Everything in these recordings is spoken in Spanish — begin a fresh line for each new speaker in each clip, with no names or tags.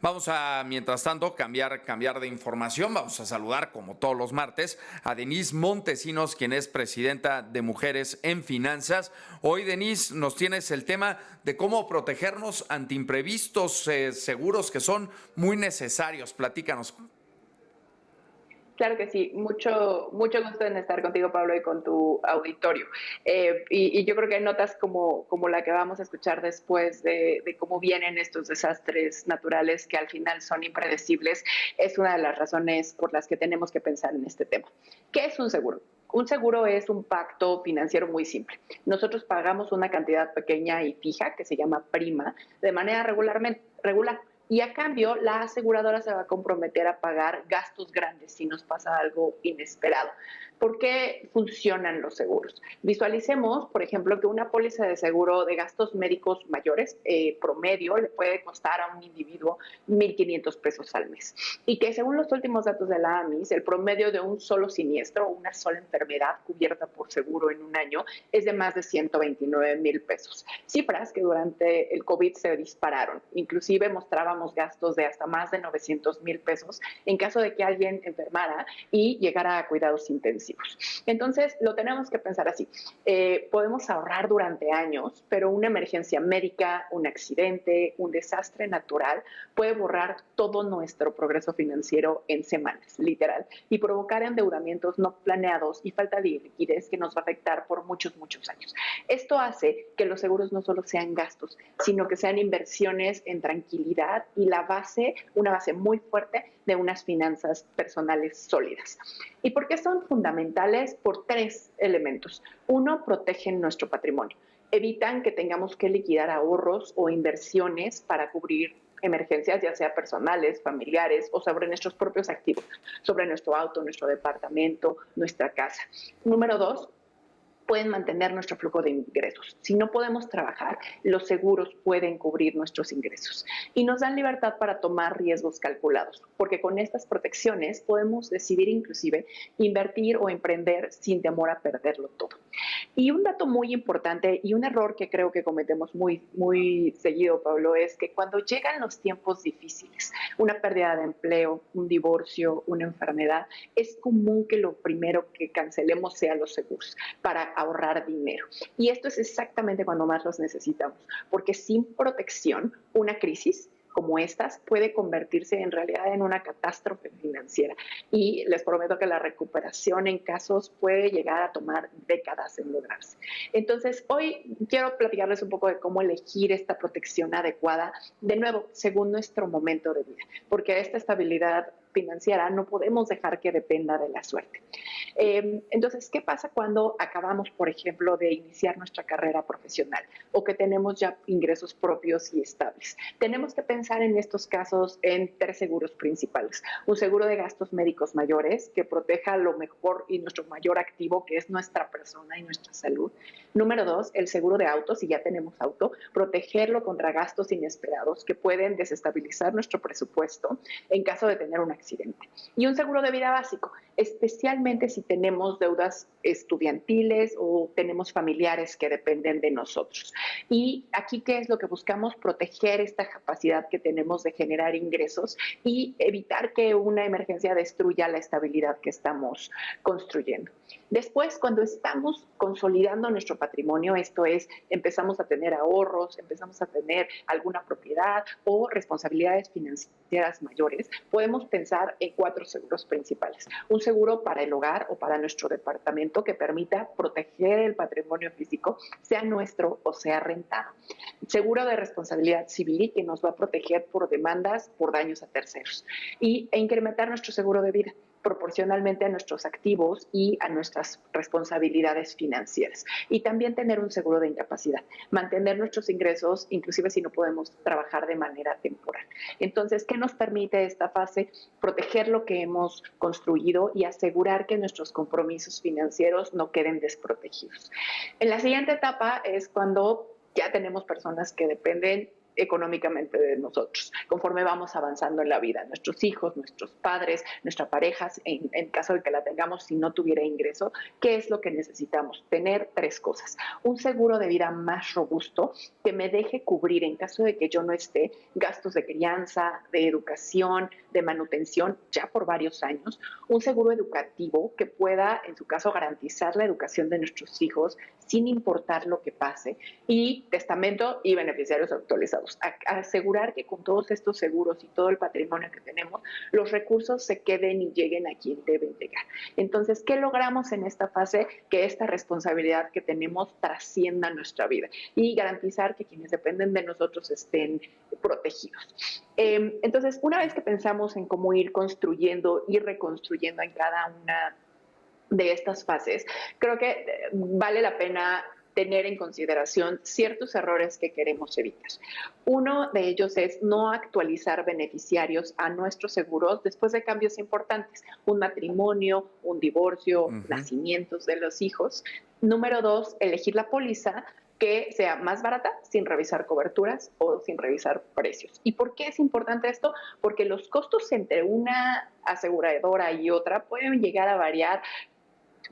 Vamos a, mientras tanto, cambiar de información. Vamos a saludar, como todos los martes, a Denise Montesinos, quien es presidenta de Mujeres en Finanzas. Hoy, Denise, nos tienes el tema de cómo protegernos ante imprevistos, seguros que son muy necesarios. Platícanos.
Claro que sí, mucho gusto en estar contigo, Pablo, y con tu auditorio. Y yo creo que hay notas como la que vamos a escuchar después de cómo vienen estos desastres naturales que al final son impredecibles. Es una de las razones por las que tenemos que pensar en este tema. ¿Qué es un seguro? Un seguro es un pacto financiero muy simple. Nosotros pagamos una cantidad pequeña y fija, que se llama prima, de manera regular. Y a cambio, la aseguradora se va a comprometer a pagar gastos grandes si nos pasa algo inesperado. ¿Por qué funcionan los seguros? Visualicemos, por ejemplo, que una póliza de seguro de gastos médicos mayores promedio le puede costar a un individuo 1,500 pesos al mes. Y que según los últimos datos de la AMIS, el promedio de un solo siniestro o una sola enfermedad cubierta por seguro en un año es de más de 129,000 pesos. Cifras que durante el COVID se dispararon. Inclusive mostrábamos gastos de hasta más de 900,000 pesos en caso de que alguien enfermara y llegara a cuidados intensivos. Entonces, lo tenemos que pensar así. Podemos ahorrar durante años, pero una emergencia médica, un accidente, un desastre natural puede borrar todo nuestro progreso financiero en semanas, literal, y provocar endeudamientos no planeados y falta de liquidez que nos va a afectar por muchos años. Esto hace que los seguros no solo sean gastos, sino que sean inversiones en tranquilidad y una base muy fuerte de unas finanzas personales sólidas. ¿Y por qué son fundamentales? Por tres elementos. Uno, protegen nuestro patrimonio. Evitan que tengamos que liquidar ahorros o inversiones para cubrir emergencias, ya sea personales, familiares o sobre nuestros propios activos, sobre nuestro auto, nuestro departamento, nuestra casa. Número dos, pueden mantener nuestro flujo de ingresos. Si no podemos trabajar, los seguros pueden cubrir nuestros ingresos y nos dan libertad para tomar riesgos calculados, porque con estas protecciones podemos decidir inclusive invertir o emprender sin temor a perderlo todo. Y un dato muy importante y un error que creo que cometemos muy seguido, Pablo, es que cuando llegan los tiempos difíciles, una pérdida de empleo, un divorcio, una enfermedad, es común que lo primero que cancelemos sea los seguros para ahorrar dinero. Y esto es exactamente cuando más los necesitamos, porque sin protección, una crisis como estas puede convertirse en realidad en una catástrofe financiera. Y les prometo que la recuperación en casos puede llegar a tomar décadas en lograrse. Entonces, hoy quiero platicarles un poco de cómo elegir esta protección adecuada, de nuevo, según nuestro momento de vida, porque esta estabilidad financiera no podemos dejar que dependa de la suerte. Entonces, ¿qué pasa cuando acabamos, por ejemplo, de iniciar nuestra carrera profesional o que tenemos ya ingresos propios y estables? Tenemos que pensar en estos casos en tres seguros principales. Un seguro de gastos médicos mayores que proteja lo mejor y nuestro mayor activo, que es nuestra persona y nuestra salud. Número dos, el seguro de auto, si ya tenemos auto, protegerlo contra gastos inesperados que pueden desestabilizar nuestro presupuesto en caso de tener un accidente. Y un seguro de vida básico, especialmente si tenemos deudas estudiantiles o tenemos familiares que dependen de nosotros. Y aquí, ¿qué es lo que buscamos? Proteger esta capacidad que tenemos de generar ingresos y evitar que una emergencia destruya la estabilidad que estamos construyendo. Después, cuando estamos consolidando nuestro patrimonio, esto es, empezamos a tener ahorros, empezamos a tener alguna propiedad o responsabilidades financieras mayores, podemos pensar en cuatro seguros principales. Un seguro para el hogar o para nuestro departamento que permita proteger el patrimonio físico, sea nuestro o sea rentado. Seguro de responsabilidad civil que nos va a proteger por demandas por daños a terceros. E incrementar nuestro seguro de vida proporcionalmente a nuestros activos y a nuestras responsabilidades financieras. Y también tener un seguro de incapacidad, mantener nuestros ingresos, inclusive si no podemos trabajar de manera temporal. Entonces, ¿qué nos permite esta fase? Proteger lo que hemos construido y asegurar que nuestros compromisos financieros no queden desprotegidos. En la siguiente etapa es cuando ya tenemos personas que dependen económicamente de nosotros, conforme vamos avanzando en la vida. Nuestros hijos, nuestros padres, nuestras parejas, en caso de que la tengamos si no tuviera ingreso, ¿qué es lo que necesitamos? Tener 3 cosas. Un seguro de vida más robusto que me deje cubrir en caso de que yo no esté gastos de crianza, de educación, de manutención ya por varios años. Un seguro educativo que pueda, en su caso, garantizar la educación de nuestros hijos sin importar lo que pase. Y testamento y beneficiarios actualizados. Asegurar que con todos estos seguros y todo el patrimonio que tenemos, los recursos se queden y lleguen a quien deben llegar. Entonces, ¿qué logramos en esta fase? Que esta responsabilidad que tenemos trascienda nuestra vida y garantizar que quienes dependen de nosotros estén protegidos. Entonces, una vez que pensamos en cómo ir construyendo y reconstruyendo en cada una de estas fases, creo que vale la pena tener en consideración ciertos errores que queremos evitar. Uno de ellos es no actualizar beneficiarios a nuestros seguros después de cambios importantes, un matrimonio, un divorcio, nacimientos de los hijos. Número 2, elegir la póliza que sea más barata sin revisar coberturas o sin revisar precios. ¿Y por qué es importante esto? Porque los costos entre una aseguradora y otra pueden llegar a variar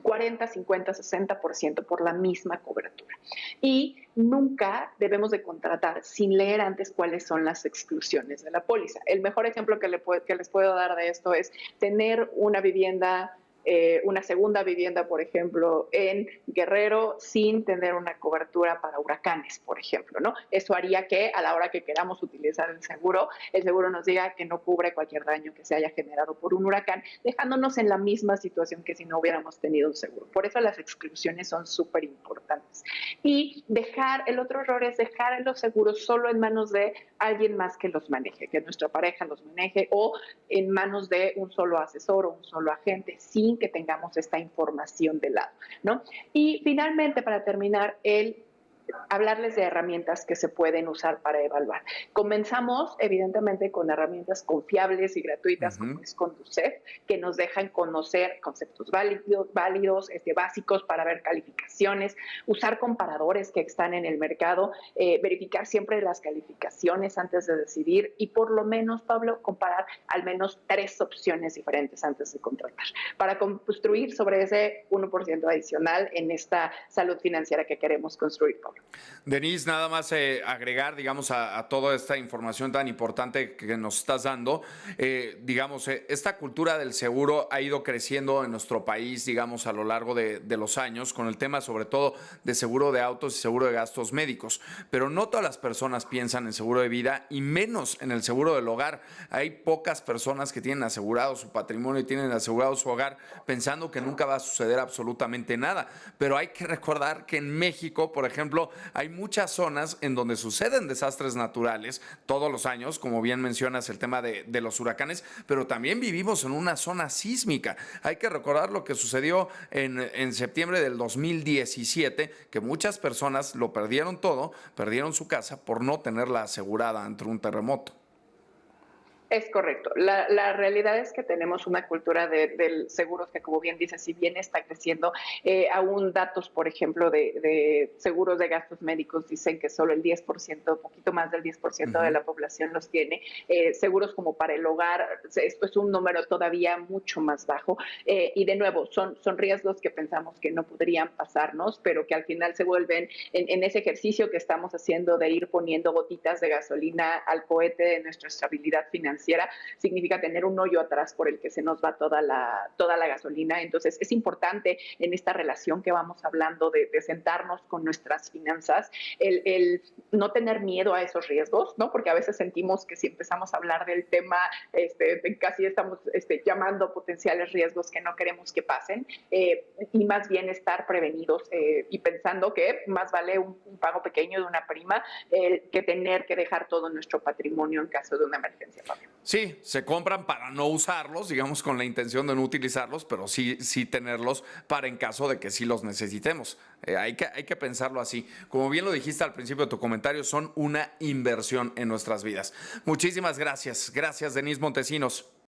40, 50, 60% por la misma cobertura. Y nunca debemos de contratar sin leer antes cuáles son las exclusiones de la póliza. El mejor ejemplo que les puedo dar de esto es tener una vivienda, una segunda vivienda, por ejemplo, en Guerrero sin tener una cobertura para huracanes, por ejemplo, ¿no? Eso haría que a la hora que queramos utilizar el seguro nos diga que no cubre cualquier daño que se haya generado por un huracán, dejándonos en la misma situación que si no hubiéramos tenido un seguro. Por eso las exclusiones son súper importantes. Y el otro error es dejar los seguros solo en manos de alguien más que los maneje, que nuestra pareja los maneje o en manos de un solo asesor o un solo agente, sin que tengamos esta información de lado, ¿no? Y finalmente, para terminar, hablarles de herramientas que se pueden usar para evaluar. Comenzamos, evidentemente, con herramientas confiables y gratuitas como es Conducef, que nos dejan conocer conceptos válidos, básicos para ver calificaciones, usar comparadores que están en el mercado, verificar siempre las calificaciones antes de decidir y por lo menos, Pablo, comparar al menos 3 opciones diferentes antes de contratar, para construir sobre ese 1% adicional en esta salud financiera que queremos construir, Pablo.
Denise, nada más agregar, digamos, a toda esta información tan importante que nos estás dando, digamos, esta cultura del seguro ha ido creciendo en nuestro país, digamos, a lo largo de los años, con el tema sobre todo de seguro de autos y seguro de gastos médicos, pero no todas las personas piensan en seguro de vida y menos en el seguro del hogar. Hay pocas personas que tienen asegurado su patrimonio y tienen asegurado su hogar pensando que nunca va a suceder absolutamente nada, pero hay que recordar que en México, por ejemplo, hay muchas zonas en donde suceden desastres naturales todos los años, como bien mencionas el tema de los huracanes, pero también vivimos en una zona sísmica. Hay que recordar lo que sucedió en septiembre del 2017, que muchas personas lo perdieron todo, perdieron su casa por no tenerla asegurada ante un terremoto.
Es correcto. La realidad es que tenemos una cultura de seguros que, como bien dices, si bien está creciendo, aún datos, por ejemplo, de seguros de gastos médicos dicen que solo el 10%, poquito más del 10% de la población los tiene. Seguros como para el hogar, esto es un número todavía mucho más bajo. Y de nuevo, son riesgos que pensamos que no podrían pasarnos, pero que al final se vuelven en ese ejercicio que estamos haciendo de ir poniendo gotitas de gasolina al cohete de nuestra estabilidad financiera. Significa tener un hoyo atrás por el que se nos va toda la gasolina. Entonces es importante en esta relación que vamos hablando de sentarnos con nuestras finanzas, el no tener miedo a esos riesgos, ¿no? Porque a veces sentimos que si empezamos a hablar del tema, casi estamos llamando potenciales riesgos que no queremos que pasen, y más bien estar prevenidos y pensando que más vale un pago pequeño de una prima que tener que dejar todo nuestro patrimonio en caso de una emergencia, Pablo.
Sí, se compran para no usarlos, digamos, con la intención de no utilizarlos, pero sí tenerlos para en caso de que sí los necesitemos. Hay que pensarlo así. Como bien lo dijiste al principio de tu comentario, son una inversión en nuestras vidas. Muchísimas gracias. Gracias, Denise Montesinos.